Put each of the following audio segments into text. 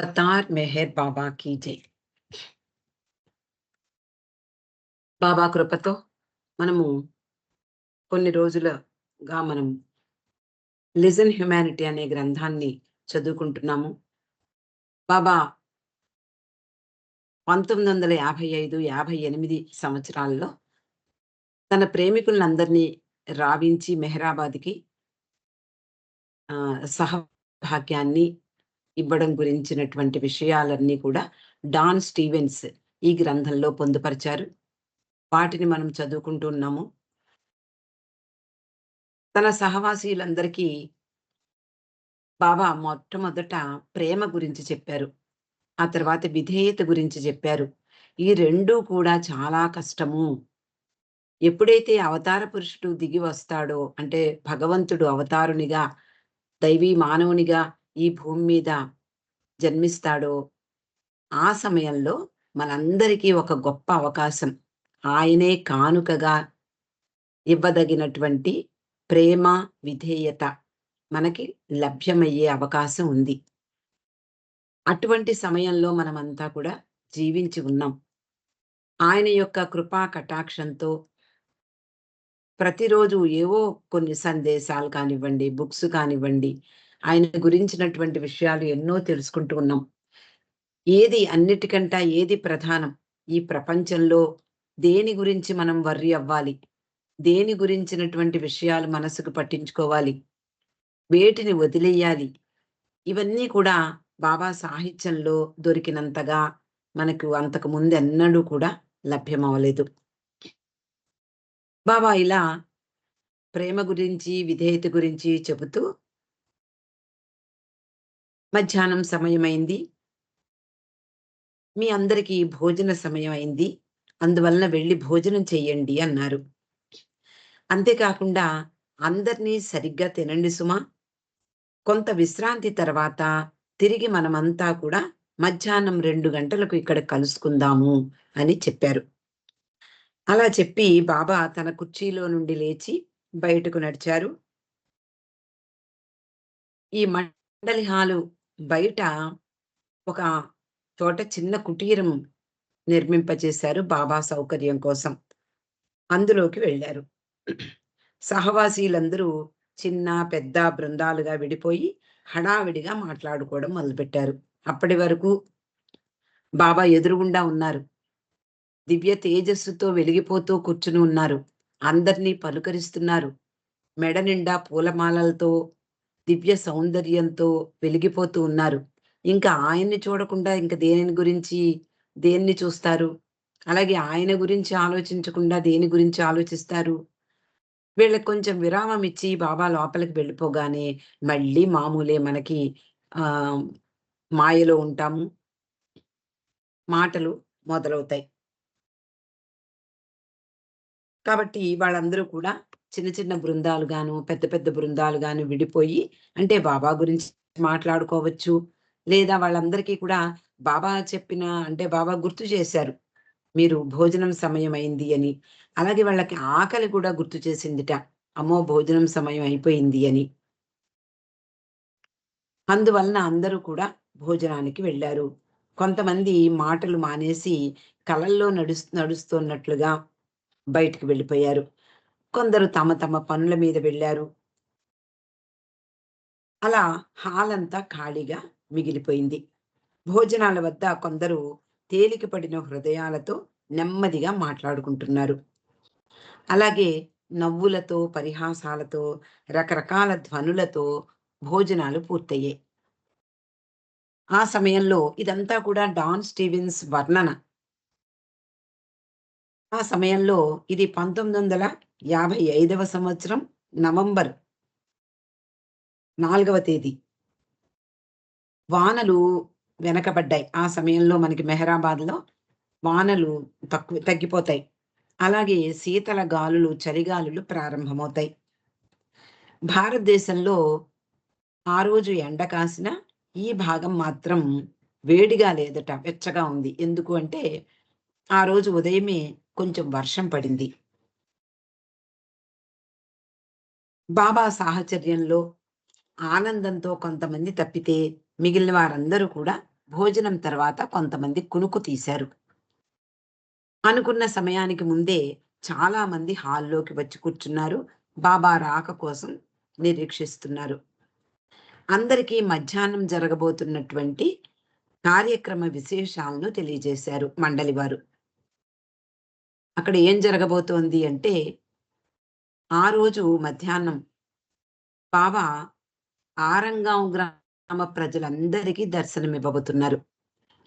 Avatar Meher బాబా key జై. బాబా కృపతో మనము కొన్ని రోజులుగా మనం లిజన్ హ్యుమానిటీ అనే గ్రంథాన్ని చదువుకుంటున్నాము. బాబా 1955, 58 సంవత్సరాల్లో తన ప్రేమికులందరినీ రావించి మెహరాబాద్‌కి సహభాగ్యాన్ని ఇవ్వడం గురించినటువంటి విషయాలన్నీ కూడా డాన్ స్టీవెన్స్ ఈ గ్రంథంలో పొందుపరిచారు. వాటిని మనం చదువుకుంటూ ఉన్నాము. తన సహవాసీయులందరికీ బాబా మొట్టమొదట ప్రేమ గురించి చెప్పారు. ఆ తర్వాత విధేయత గురించి చెప్పారు. ఈ 2 కూడా చాలా కష్టము. ఎప్పుడైతే అవతార పురుషుడు దిగి వస్తాడో, అంటే భగవంతుడు అవతారునిగా, దైవీ మానవునిగా ఈ భూమి మీద జన్మిస్తాడో, ఆ సమయంలో మనందరికీ ఒక గొప్ప అవకాశం. ఆయనే కానుకగా ఇవ్వదగినటువంటి ప్రేమ, విధేయత మనకి లభ్యమయ్యే అవకాశం ఉంది. అటువంటి సమయంలో మనమంతా కూడా జీవించి ఉన్నాం. ఆయన యొక్క కృపా కటాక్షంతో ప్రతిరోజు ఏవో కొన్ని సందేశాలు కానివ్వండి, బుక్స్ కానివ్వండి, ఆయన గురించినటువంటి విషయాలు ఎన్నో తెలుసుకుంటూ ఉన్నాం. ఏది ప్రధానం? ఈ ప్రపంచంలో దేని గురించి మనం వర్రీ అవ్వాలి? దేని గురించినటువంటి విషయాలు మనసుకు పట్టించుకోవాలి? వేటిని వదిలెయ్యాలి? ఇవన్నీ కూడా బాబా సాహిత్యంలో దొరికినంతగా మనకు అంతకు ముందెన్నడూ కూడా లభ్యమవ్వలేదు. బాబా ఇలా ప్రేమ గురించి, విధేయత గురించి చెబుతూ మధ్యాహ్నం సమయమైంది. మీ అందరికీ భోజన సమయం అయింది. అందువలన వెళ్లి భోజనం చెయ్యండి అన్నారు. అంతేకాకుండా అందరినీ సరిగ్గా తినండి సుమా. కొంత విశ్రాంతి తర్వాత తిరిగి మనమంతా కూడా మధ్యాహ్నం 2 గంటలకు ఇక్కడ కలుసుకుందాము అని చెప్పారు. అలా చెప్పి బాబా తన కుర్చీలో నుండి లేచి బయటకు నడిచారు. ఈ మండలి హాలు బయట ఒక చోట చిన్న కుటీరం నిర్మింపచేశారు బాబా సౌకర్యం కోసం. అందులోకి వెళ్లారు. సహవాసీలందరూ చిన్న, పెద్ద బృందాలుగా విడిపోయి హడావిడిగా మాట్లాడుకోవడం మొదలుపెట్టారు. అప్పటి వరకు బాబా ఎదురుగుండా ఉన్నారు. దివ్య తేజస్సుతో వెలిగిపోతూ కూర్చుని ఉన్నారు. అందరినీ పలుకరిస్తున్నారు. మెడ నిండా పూలమాలలతో, దివ్య సౌందర్యంతో వెలిగిపోతూ ఉన్నారు. ఇంకా ఆయన్ని చూడకుండా ఇంక దేన్ని చూస్తారు? అలాగే ఆయన గురించి ఆలోచించకుండా దేని గురించి ఆలోచిస్తారు? వీళ్ళకి కొంచెం విరామం ఇచ్చి బాబా లోపలికి వెళ్ళిపోగానే మళ్ళీ మామూలే మనకి ఆహ్, మాయలో ఉంటాము. మాటలు మొదలవుతాయి. కాబట్టి వాళ్ళందరూ కూడా చిన్న చిన్న బృందాలుగాను, పెద్ద పెద్ద బృందాలుగాను విడిపోయి అంటే బాబా గురించి మాట్లాడుకోవచ్చు. లేదా వాళ్ళందరికీ కూడా బాబా చెప్పిన అంటే బాబా గుర్తు చేశారు. మీరు భోజనం సమయం అయింది అని. అలాగే వాళ్ళకి ఆకలి కూడా గుర్తు చేసిందిట. అమ్మో! భోజనం సమయం అయిపోయింది అని. అందువలన అందరూ కూడా భోజనానికి వెళ్లారు. కొంతమంది మాటలు మానేసి కలల్లో నడుస్తున్నట్లుగా బయటికి వెళ్ళిపోయారు. కొందరు తమ తమ పనుల మీద వెళ్లారు. అలా హాలంతా ఖాళీగా మిగిలిపోయింది. భోజనాల వద్ద కొందరు తేలిక పడిన హృదయాలతో నెమ్మదిగా మాట్లాడుకుంటున్నారు. అలాగే నవ్వులతో, పరిహాసాలతో, రకరకాల ధ్వనులతో భోజనాలు పూర్తయ్యాయి. ఆ సమయంలో ఇదంతా కూడా డాన్ స్టీవెన్స్ వర్ణన. ఆ సమయంలో ఇది 1955వ సంవత్సరం నవంబర్ 4వ తేదీ. వానలు వెనకబడ్డాయి. ఆ సమయంలో మనకి మెహరాబాద్‌లో వానలు తగ్గిపోతాయి. అలాగే శీతల గాలులు, చలిగాలులు ప్రారంభమవుతాయి. భారతదేశంలో ఆ రోజు ఎండ కాసినా, ఈ భాగం మాత్రం వేడిగా లేదట. వెచ్చగా ఉంది. ఎందుకు అంటే, ఆ రోజు ఉదయమే కొంచెం వర్షం పడింది. బాబా సాహచర్యంలో ఆనందంతో కొంతమంది తప్పితే, మిగిలిన వారందరూ కూడా భోజనం తర్వాత కొంతమంది కునుకు తీశారు. అనుకున్న సమయానికి ముందే చాలా మంది హాల్లోకి వచ్చి కూర్చున్నారు. బాబా రాక కోసం నిరీక్షిస్తున్నారు. అందరికీ మధ్యాహ్నం జరగబోతున్నటువంటి కార్యక్రమ విశేషాలను తెలియజేశారు మండలి వారు. అక్కడ ఏం జరగబోతోంది అంటే, ఆ రోజు మధ్యాహ్నం బాబా ఆరంగాం గ్రామ ప్రజలందరికీ దర్శనమివ్వబోతున్నారు.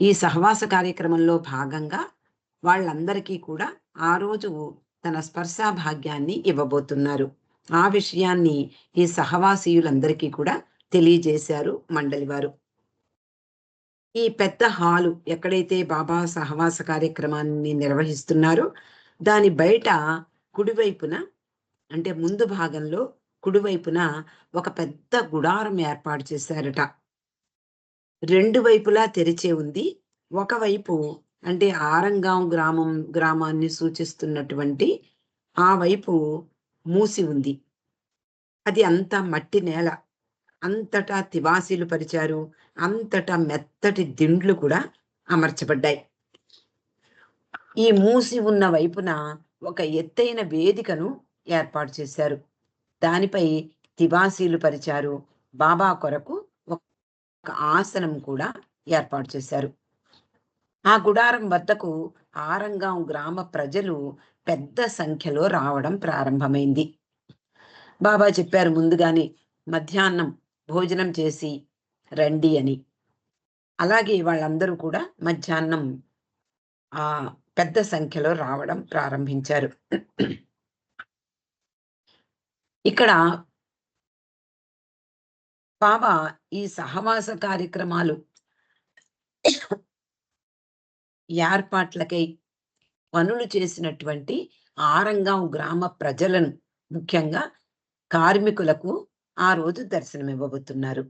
ఈ సహవాస కార్యక్రమంలో భాగంగా వాళ్ళందరికీ కూడా ఆ రోజు తన స్పర్శా భాగ్యాన్ని ఇవ్వబోతున్నారు. ఆ విషయాన్ని ఈ సహవాసీయులందరికీ కూడా తెలియజేశారు మండలి వారు. ఈ పెద్ద హాలు ఎక్కడైతే బాబా సహవాస కార్యక్రమాన్ని నిర్వహిస్తున్నారో, దాని బయట కుడివైపున అంటే ముందు భాగంలో కుడివైపున ఒక పెద్ద గుడారం ఏర్పాటు చేశారట. 2 వైపులా తెరిచే ఉంది. ఒకవైపు అంటే ఆరంగాం గ్రామాన్ని సూచిస్తున్నటువంటి ఆ వైపు మూసి ఉంది. అది అంతా మట్టి నేల. అంతటా తివాసీలు పరిచారు. అంతటా మెత్తటి దిండ్లు కూడా అమర్చబడ్డాయి. ఈ మూసి ఉన్న వైపున ఒక ఎత్తైన వేదికను ఏర్పాటు చేశారు. దానిపై తివాసీలు పరిచారు. బాబా కొరకు ఒక ఆసనం కూడా ఏర్పాటు చేశారు. ఆ గుడారం వద్దకు ఆరంగాం గ్రామ ప్రజలు పెద్ద సంఖ్యలో రావడం ప్రారంభమైంది. బాబా చెప్పారు ముందుగానే, మధ్యాహ్నం భోజనం చేసి రండి అని. అలాగే వాళ్ళందరూ కూడా మధ్యాహ్నం ఆ పెద్ద సంఖ్యలో రావడం ప్రారంభించారు. ఇక్కడ బాబా ఈ సహవాస కార్యక్రమాలు ఏర్పాట్లకై పనులు చేసినటువంటి ఆరంగాం గ్రామ ప్రజలను, ముఖ్యంగా కార్మికులకు ఆ రోజు దర్శనమివ్వబోతున్నారు.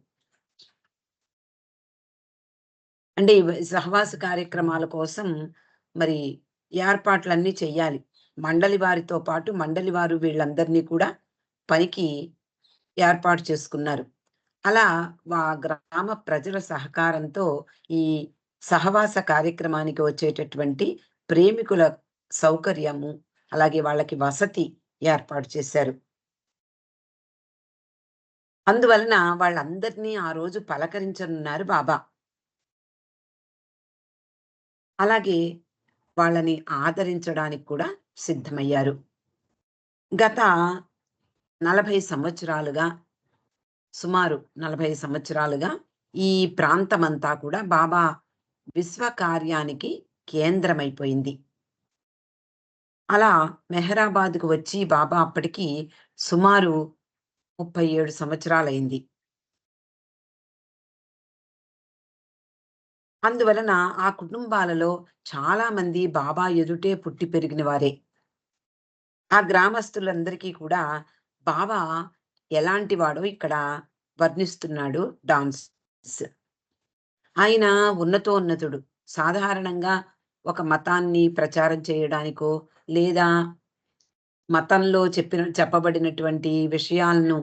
అంటే సహవాస కార్యక్రమాల కోసం మరి ఏర్పాట్లన్నీ చెయ్యాలి. మండలి వారితో పాటు మండలి వారు వీళ్ళందరినీ కూడా పనికి ఏర్పాటు చేసుకున్నారు. అలా గ్రామ ప్రజల సహకారంతో ఈ సహవాస కార్యక్రమానికి వచ్చేటటువంటి ప్రేమికుల సౌకర్యము, అలాగే వాళ్ళకి వసతి ఏర్పాటు చేశారు. అందువలన వాళ్ళందరినీ ఆ రోజు పలకరించనున్నారు బాబా. అలాగే వాళ్ళని ఆదరించడానికి కూడా సిద్ధమయ్యారు. గత 40 సంవత్సరాలుగా, సుమారు 40 సంవత్సరాలుగా ఈ ప్రాంతమంతా కూడా బాబా విశ్వ కార్యానికి కేంద్రమైపోయింది. అలా మెహరాబాద్‌కు వచ్చి బాబా అప్పటికి సుమారు 37 సంవత్సరాలయింది. అందువలన ఆ కుటుంబాలలో చాలా మంది బాబా ఎదుటే పుట్టి పెరిగిన వారే. ఆ గ్రామస్తులందరికీ కూడా బాబా ఎలాంటి వాడో ఇక్కడ వర్ణిస్తున్నాడు డాన్స్. ఆయన ఉన్నతోన్నతుడు. సాధారణంగా ఒక మతాన్ని ప్రచారం చేయడానికో, లేదా మతంలో చెప్పబడినటువంటి విషయాలను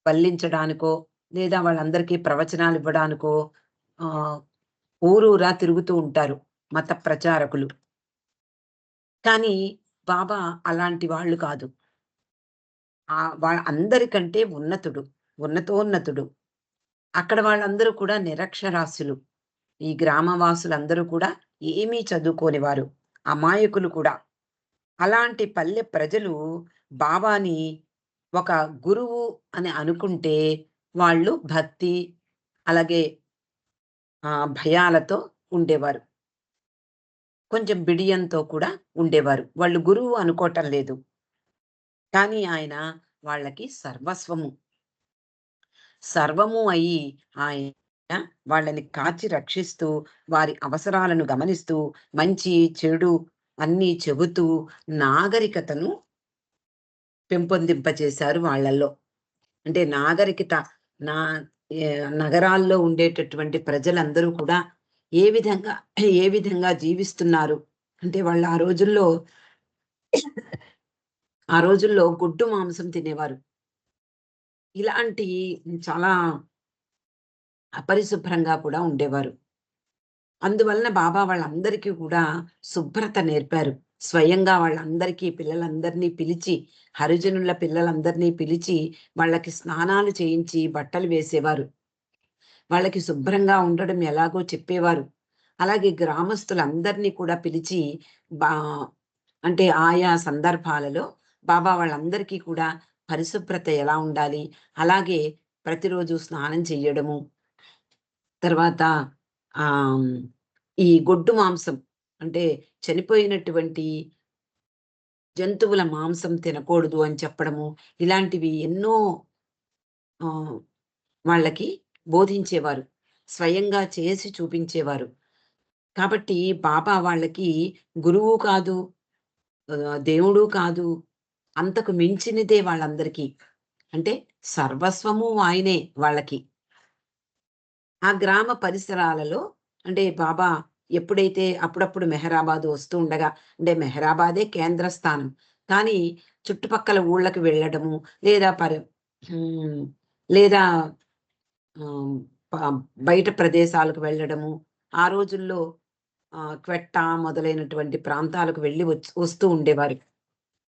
వల్లించడానికో, లేదా వాళ్ళందరికీ ప్రవచనాలివ్వడానికో ఆహ్, ఊరూరా తిరుగుతూ ఉంటారు మత ప్రచారకులు. కానీ బాబా అలాంటి వాళ్ళు కాదు. అందరికంటే ఉన్నతుడు. ఉన్నతోన్నతుడు. అక్కడ వాళ్ళందరూ కూడా నిరక్షరాస్యులు. ఈ గ్రామవాసులందరూ కూడా ఏమీ చదువుకోనివారు. అమాయకులు కూడా. అలాంటి పల్లె ప్రజలు బాబాని ఒక గురువు అని అనుకుంటే, వాళ్ళు భక్తి, అలాగే భయాలతో ఉండేవారు. కొంచెం బిడియంతో కూడా ఉండేవారు. వాళ్ళు గురువు అనుకోవటం లేదు. కానీ ఆయన వాళ్ళకి సర్వస్వము. సర్వము అయి ఆయన వాళ్ళని కాచి రక్షిస్తూ, వారి అవసరాలను గమనిస్తూ, మంచి, చెడు అన్నీ చెబుతూ, నాగరికతను పెంపొందింపచేశారు వాళ్ళల్లో. అంటే నాగరికత నా నగరాల్లో ఉండేటటువంటి ప్రజలందరూ కూడా ఏ విధంగా ఏ విధంగా జీవిస్తున్నారు అంటే, వాళ్ళు ఆ రోజుల్లో గొడ్డు మాంసం తినేవారు. ఇలాంటి చాలా అపరిశుభ్రంగా కూడా ఉండేవారు. అందువలన బాబా వాళ్ళందరికీ కూడా శుభ్రత నేర్పారు. స్వయంగా వాళ్ళందరికీ పిల్లలందరినీ పిలిచి, హరిజనుల పిల్లలందరినీ పిలిచి, వాళ్ళకి స్నానాలు చేయించి బట్టలు వేసేవారు. వాళ్ళకి శుభ్రంగా ఉండడం ఎలాగో చెప్పేవారు. అలాగే గ్రామస్తులందరినీ కూడా పిలిచి బా అంటే ఆయా సందర్భాలలో బాబా వాళ్ళందరికీ కూడా పరిశుభ్రత ఎలా ఉండాలి, అలాగే ప్రతిరోజు స్నానం చెయ్యడము, తర్వాత ఆహ్, ఈ గొడ్డు మాంసం అంటే చనిపోయినటువంటి జంతువుల మాంసం తినకూడదు అని చెప్పడము, ఇలాంటివి ఎన్నో ఆహ్, వాళ్ళకి బోధించేవారు. స్వయంగా చేసి చూపించేవారు. కాబట్టి బాబా వాళ్ళకి గురువు కాదు, దేవుడు కాదు, అంతకు మించినదే వాళ్ళందరికీ. అంటే సర్వస్వము ఆయనే వాళ్ళకి. ఆ గ్రామ పరిసరాలలో అంటే బాబా ఎప్పుడైతే అప్పుడప్పుడు మెహరాబాద్ వస్తూ ఉండగా అంటే మెహరాబాదే కేంద్ర స్థానం. కానీ చుట్టుపక్కల ఊళ్ళకి వెళ్ళడము లేదా హ్మ్. లేదా ఆహ్, ప బయట ప్రదేశాలకు వెళ్ళడము. ఆ రోజుల్లో క్వెట్టా మొదలైనటువంటి ప్రాంతాలకు వెళ్ళి వస్తూ ఉండేవారు.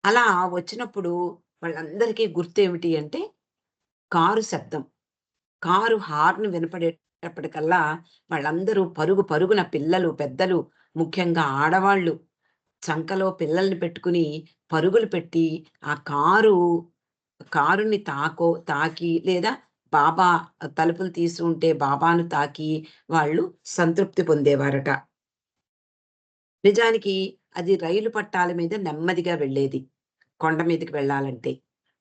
అలా వచ్చినప్పుడు వాళ్ళందరికీ గుర్తేమిటి అంటే కారు శబ్దం. కారు హార్న్ వినపడేటప్పటికల్లా వాళ్ళందరూ పరుగు పరుగున పిల్లలు, పెద్దలు, ముఖ్యంగా ఆడవాళ్ళు చంకలో పిల్లల్ని పెట్టుకుని పరుగులు పెట్టి ఆ కారుని తాకి లేదా బాబా తలుపులు తీసి ఉంటే బాబాను తాకి వాళ్ళు సంతృప్తి పొందేవారట. నిజానికి అది రైలు పట్టాల మీద నెమ్మదిగా వెళ్ళేది. కొండ మీదకి వెళ్ళాలంటే.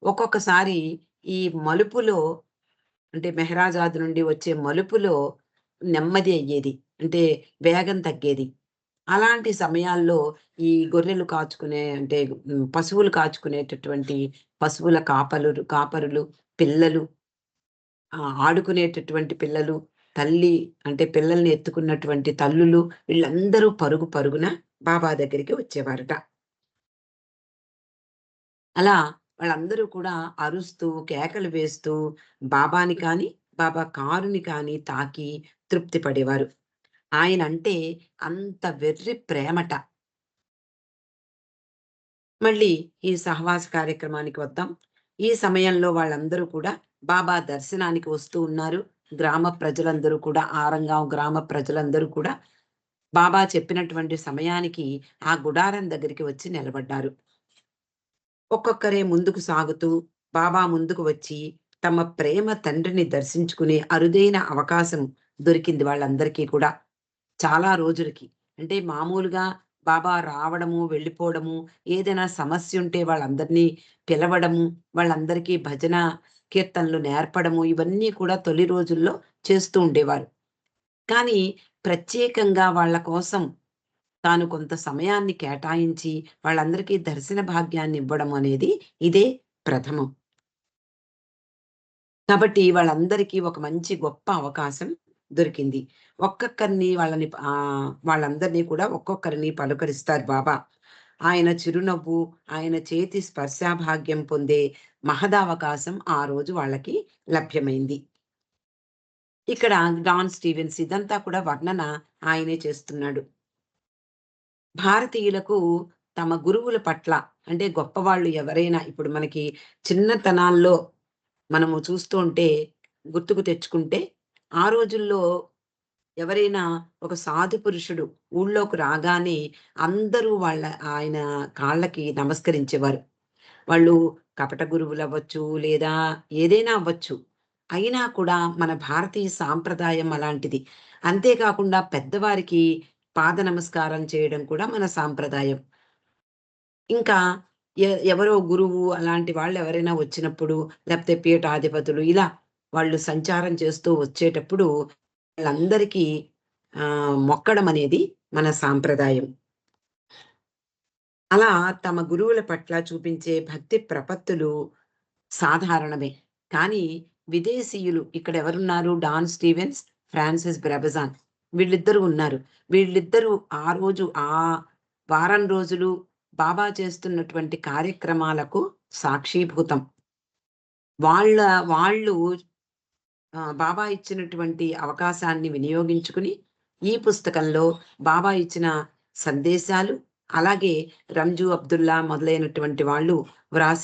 ఒక్కొక్కసారి ఈ మలుపులో అంటే మెహరాజాద్ నుండి వచ్చే మలుపులో నెమ్మది అయ్యేది. అంటే వేగం తగ్గేది. అలాంటి సమయాల్లో ఈ గొర్రెలు కాచుకునే అంటే పశువులు కాచుకునేటటువంటి పశువుల కాపరులు, పిల్లలు ఆడుకునేటటువంటి పిల్లలు, తల్లి అంటే పిల్లల్ని ఎత్తుకున్నటువంటి తల్లులు వీళ్ళందరూ పరుగు పరుగున బాబా దగ్గరికి వచ్చేవారట. అలా వాళ్ళందరూ కూడా అరుస్తూ, కేకలు వేస్తూ బాబాని కానీ, బాబా కారుని కానీ తాకి తృప్తి పడేవారు. ఆయనంటే అంత వెర్రి ప్రేమట. మళ్ళీ ఈ సహవాస కార్యక్రమానికి వద్దాం. ఈ సమయంలో వాళ్ళందరూ కూడా బాబా దర్శనానికి వస్తూ ఉన్నారు. గ్రామ ప్రజలందరూ కూడా ఆరంగాం గ్రామ ప్రజలందరూ కూడా బాబా చెప్పినటువంటి సమయానికి ఆ గుడారం దగ్గరికి వచ్చి నిలబడ్డారు. ఒక్కొక్కరే ముందుకు సాగుతూ బాబా ముందుకు వచ్చి తమ ప్రేమ తండ్రిని దర్శించుకునే అరుదైన అవకాశం దొరికింది వాళ్ళందరికీ కూడా. చాలా రోజులకి. అంటే మామూలుగా బాబా రావడము, వెళ్ళిపోవడము, ఏదైనా సమస్యుంటే వాళ్ళందరినీ పిలవడము, వాళ్ళందరికీ భజన, కీర్తనలు నేర్పడము, ఇవన్నీ కూడా తొలి రోజుల్లో చేస్తూ ఉండేవారు. కానీ ప్రత్యేకంగా వాళ్ళ కోసం తాను కొంత సమయాన్ని కేటాయించి వాళ్ళందరికీ దర్శన భాగ్యాన్ని ఇవ్వడం అనేది ఇదే ప్రథమం. కాబట్టి వాళ్ళందరికీ ఒక మంచి గొప్ప అవకాశం దొరికింది. ఒక్కొక్కరిని వాళ్ళందరినీ కూడా ఒక్కొక్కరిని పలుకరిస్తారు బాబా. ఆయన చిరునవ్వు, ఆయన చేతి స్పర్శాభాగ్యం పొందే మహదవకాశం ఆ రోజు వాళ్ళకి లభ్యమైంది. ఇక్కడ డాన్ స్టీవెన్స్ ఇదంతా కూడా వర్ణన ఆయనే చేస్తున్నాడు. భారతీయులకు తమ గురువుల పట్ల అంటే గొప్పవాళ్ళు ఎవరైనా ఇప్పుడు మనకి చిన్నతనాల్లో మనము చూస్తూ ఉంటే గుర్తుకు తెచ్చుకుంటే, ఆ రోజుల్లో ఎవరైనా ఒక సాధు పురుషుడు ఊళ్ళోకి రాగానే అందరూ ఆయన కాళ్ళకి నమస్కరించేవారు. వాళ్ళు కపట గురువులవ్వచ్చు, లేదా ఏదైనా అవ్వచ్చు. అయినా కూడా మన భారతీయ సాంప్రదాయం అలాంటిది. అంతేకాకుండా పెద్దవారికి పాద నమస్కారం చేయడం కూడా మన సాంప్రదాయం. ఇంకా ఎవరో గురువు అలాంటి వాళ్ళెవరైనా వచ్చినప్పుడు, లేపోతే పీఠాధిపతులు ఇలా వాళ్ళు సంచారం చేస్తూ వచ్చేటప్పుడు వాళ్ళందరికీ మొక్కడం అనేది మన సాంప్రదాయం. అలా తమ గురువుల పట్ల చూపించే భక్తి ప్రపత్తులు సాధారణమే. కానీ విదేశీయులు ఇక్కడెవరున్నారు? డాన్ స్టీవెన్స్, ఫ్రాన్సిస్ బ్రెబెజాన్ వీళ్ళిద్దరూ ఉన్నారు. వీళ్ళిద్దరూ ఆ రోజు వారం రోజులు బాబా చేస్తున్నటువంటి కార్యక్రమాలకు సాక్షీభూతం. వాళ్ళ వాళ్ళు బాబా ఇచ్చినటువంటి అవకాశాన్ని వినియోగించుకుని, ఈ పుస్తకంలో బాబా ఇచ్చిన సందేశాలు, అలాగే రంజు అబ్దుల్లా మొదలైనటువంటి వాళ్ళు వ్రాసి